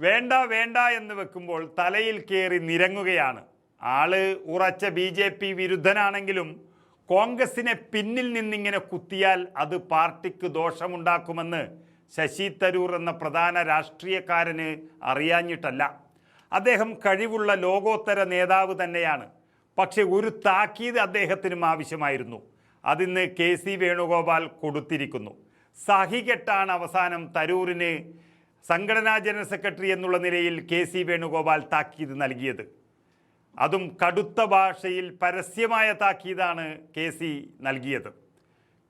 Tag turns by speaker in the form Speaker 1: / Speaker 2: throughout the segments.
Speaker 1: വേണ്ട വേണ്ട എന്ന് വെക്കുമ്പോൾ തലയിൽ കയറി നിരങ്ങുകയാണ്. ആള് ഉറച്ച BJP വിരുദ്ധനാണെങ്കിലും കോൺഗ്രസിനെ പിന്നിൽ നിന്നിങ്ങനെ കുത്തിയാൽ അത് പാർട്ടിക്ക് ദോഷമുണ്ടാക്കുമെന്ന് ശശി തരൂർ എന്ന പ്രധാന രാഷ്ട്രീയക്കാരന് അറിയാഞ്ഞിട്ടല്ല. അദ്ദേഹം കഴിവുള്ള ലോകോത്തര നേതാവ് തന്നെയാണ്. പക്ഷെ ഒരു താക്കീത് അദ്ദേഹത്തിനും ആവശ്യമായിരുന്നു. അതിന്ന് KC വേണുഗോപാൽ കൊടുത്തിരിക്കുന്നു. സഹികെട്ടാണ് അവസാനം തരൂരിന് സംഘടനാ ജനറൽ സെക്രട്ടറി എന്നുള്ള നിലയിൽ KC വേണുഗോപാൽ താക്കീത് നൽകിയത്. അതും കടുത്ത ഭാഷയിൽ പരസ്യമായ താക്കീതാണ് KC നൽകിയത്.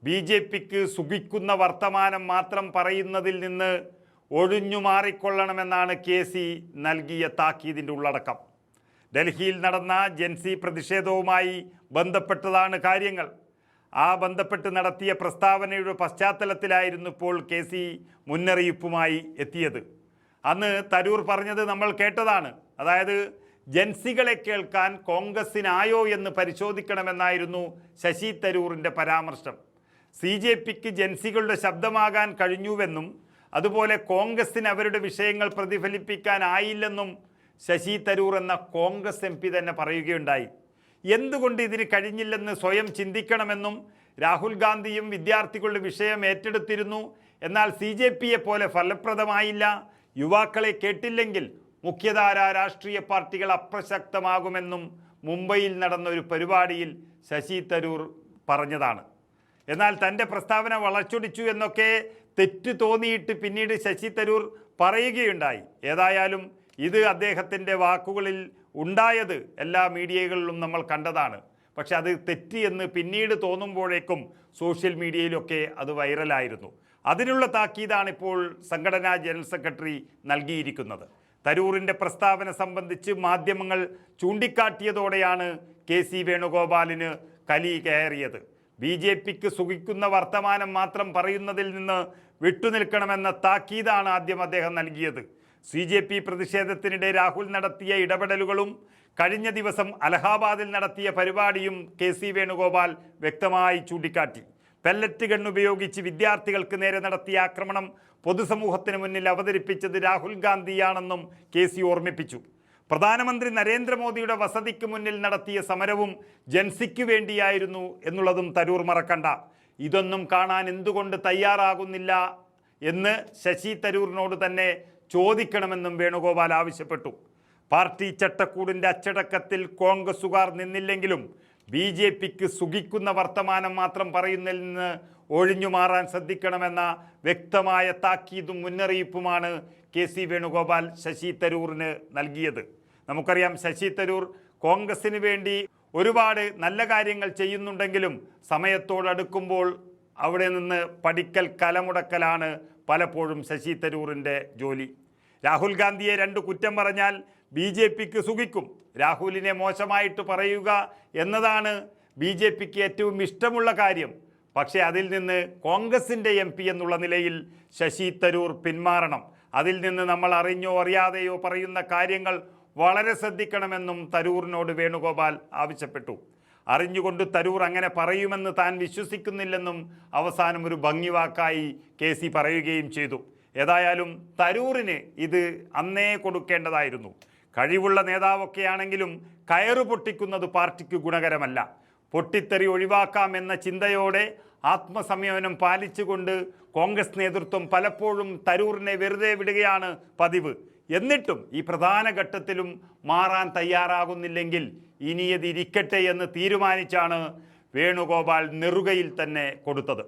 Speaker 1: BJPക്ക് സുഖിക്കുന്ന വർത്തമാനം മാത്രം പറയുന്നതിൽ നിന്ന് ഒഴിഞ്ഞു മാറിക്കൊള്ളണമെന്നാണ് KC നൽകിയ താക്കീതിൻ്റെ ഉള്ളടക്കം. ഡൽഹിയിൽ നടന്ന ജൻസി പ്രതിഷേധവുമായി ബന്ധപ്പെട്ടതാണ് കാര്യങ്ങൾ. ആ ബന്ധപ്പെട്ട് നടത്തിയ പ്രസ്താവനയുടെ പശ്ചാത്തലത്തിലായിരുന്നു ഇപ്പോൾ KC മുന്നറിയിപ്പുമായി എത്തിയത്. അന്ന് തരൂർ പറഞ്ഞത് നമ്മൾ കേട്ടതാണ്. അതായത് ജൻസികളെ കേൾക്കാൻ കോൺഗ്രസിനായോ എന്ന് പരിശോധിക്കണമെന്നായിരുന്നു ശശി തരൂറിൻ്റെ പരാമർശം. CJPക്ക് ജൻസികളുടെ ശബ്ദമാകാൻ കഴിഞ്ഞുവെന്നും അതുപോലെ കോൺഗ്രസിന് അവരുടെ വിഷയങ്ങൾ പ്രതിഫലിപ്പിക്കാനായില്ലെന്നും ശശി തരൂർ എന്ന കോൺഗ്രസ് MP തന്നെ പറയുകയുണ്ടായി. എന്തുകൊണ്ട് ഇതിന് കഴിഞ്ഞില്ലെന്ന് സ്വയം ചിന്തിക്കണമെന്നും രാഹുൽ ഗാന്ധിയും വിദ്യാർത്ഥികളുടെ വിഷയം ഏറ്റെടുത്തിരുന്നു, എന്നാൽ CJPയെ പോലെ ഫലപ്രദമായില്ല, യുവാക്കളെ കേട്ടില്ലെങ്കിൽ മുഖ്യധാര രാഷ്ട്രീയ പാർട്ടികൾ അപ്രസക്തമാകുമെന്നും മുംബൈയിൽ നടന്ന ഒരു പരിപാടിയിൽ ശശി തരൂർ പറഞ്ഞതാണ്. എന്നാൽ തൻ്റെ പ്രസ്താവന വളച്ചൊടിച്ചു എന്നൊക്കെ തെറ്റ് തോന്നിയിട്ട് പിന്നീട് ശശി തരൂർ പറയുകയുണ്ടായി. ഏതായാലും ഇത് അദ്ദേഹത്തിൻ്റെ വാക്കുകളിൽ ഉണ്ടായത് എല്ലാ മീഡിയകളിലും നമ്മൾ കണ്ടതാണ്. പക്ഷെ അത് തെറ്റ് എന്ന് പിന്നീട് തോന്നുമ്പോഴേക്കും സോഷ്യൽ മീഡിയയിലൊക്കെ അത് വൈറലായിരുന്നു. അതിനുള്ള താക്കീതാണ് ഇപ്പോൾ സംഘടനാ ജനറൽ സെക്രട്ടറി നൽകിയിരിക്കുന്നത്. തരൂറിൻ്റെ പ്രസ്താവന സംബന്ധിച്ച് മാധ്യമങ്ങൾ ചൂണ്ടിക്കാട്ടിയതോടെയാണ് KC വേണുഗോപാലിന് കലി കയറിയത്. BJPക്ക് സുഖിക്കുന്ന വർത്തമാനം മാത്രം പറയുന്നതിൽ നിന്ന് വിട്ടുനിൽക്കണമെന്ന താക്കീതാണ് ആദ്യം അദ്ദേഹം നൽകിയത്. CJP പ്രതിഷേധത്തിനിടെ രാഹുൽ നടത്തിയ ഇടപെടലുകളും കഴിഞ്ഞ ദിവസം അലഹാബാദിൽ നടത്തിയ പരിപാടിയും KC വേണുഗോപാൽ വ്യക്തമായി ചൂണ്ടിക്കാട്ടി. പെല്ലറ്റ് ഗൺ ഉപയോഗിച്ച് വിദ്യാർത്ഥികൾക്ക് നേരെ നടത്തിയ ആക്രമണം പൊതുസമൂഹത്തിന് മുന്നിൽ അവതരിപ്പിച്ചത് രാഹുൽ ഗാന്ധിയാണെന്നും KC ഓർമ്മിപ്പിച്ചു. പ്രധാനമന്ത്രി നരേന്ദ്രമോദിയുടെ വസതിക്ക് മുന്നിൽ നടത്തിയ സമരവും ജൻസിക്ക് വേണ്ടിയായിരുന്നു എന്നുള്ളതും തരൂർ മറക്കണ്ട. ഇതൊന്നും കാണാൻ എന്തുകൊണ്ട് തയ്യാറാകുന്നില്ല എന്ന് ശശി തരൂരിനോട് തന്നെ ചോദിക്കണമെന്നും വേണുഗോപാൽ ആവശ്യപ്പെട്ടു. പാർട്ടി ചട്ടക്കൂടിൻ്റെ അച്ചടക്കത്തിൽ കോൺഗ്രസുകാർ നിന്നില്ലെങ്കിലും BJPക്ക് സുഖിക്കുന്ന വർത്തമാനം മാത്രം പറയുന്നതിൽ നിന്ന് ഒഴിഞ്ഞു മാറാൻ ശ്രദ്ധിക്കണമെന്ന വ്യക്തമായ താക്കീതും മുന്നറിയിപ്പുമാണ് KC വേണുഗോപാൽ ശശി തരൂറിന് നൽകിയത്. നമുക്കറിയാം, ശശി തരൂർ കോൺഗ്രസിന് വേണ്ടി ഒരുപാട് നല്ല കാര്യങ്ങൾ ചെയ്യുന്നുണ്ടെങ്കിലും സമയത്തോടടുക്കുമ്പോൾ അവിടെ നിന്ന് പഠിക്കൽ കലമുടക്കലാണ് പലപ്പോഴും ശശി തരൂറിൻ്റെ ജോലി. രാഹുൽ ഗാന്ധിയെ രണ്ട് കുറ്റം പറഞ്ഞാൽ BJPക്ക് സുഖിക്കും. രാഹുലിനെ മോശമായിട്ട് പറയുക എന്നതാണ് BJPക്ക് ഏറ്റവും ഇഷ്ടമുള്ള കാര്യം. പക്ഷേ അതിൽ നിന്ന് കോൺഗ്രസിൻ്റെ MP എന്നുള്ള നിലയിൽ ശശി തരൂർ പിന്മാറണം. അതിൽ നിന്ന് നമ്മൾ അറിഞ്ഞോ അറിയാതെയോ പറയുന്ന കാര്യങ്ങൾ വളരെ ശ്രദ്ധിക്കണമെന്നും തരൂറിനോട് വേണുഗോപാൽ ആവശ്യപ്പെട്ടു. അറിഞ്ഞുകൊണ്ട് തരൂർ അങ്ങനെ പറയുമെന്ന് താൻ വിശ്വസിക്കുന്നില്ലെന്നും അവസാനം ഒരു ഭംഗിവാക്കായി KC പറയുകയും ചെയ്തു. ഏതായാലും തരൂറിന് ഇത് അന്നേ കൊടുക്കേണ്ടതായിരുന്നു. കഴിവുള്ള നേതാവൊക്കെയാണെങ്കിലും കയറു പൊട്ടിക്കുന്നത് പാർട്ടിക്ക് ഗുണകരമല്ല. പൊട്ടിത്തെറി ഒഴിവാക്കാമെന്ന ചിന്തയോടെ ആത്മസംയമനം പാലിച്ചുകൊണ്ട് കോൺഗ്രസ് നേതൃത്വം പലപ്പോഴും തരൂറിനെ വെറുതെ വിടുകയാണ് പതിവ്. എന്നിട്ടും ഈ പ്രധാന ഘട്ടത്തിലും മാറാൻ തയ്യാറാകുന്നില്ലെങ്കിൽ ഇനിയതിരിക്കട്ടെ എന്ന് തീരുമാനിച്ചാണ് വേണുഗോപാൽ നെറുകയിൽ തന്നെ കൊടുത്തത്.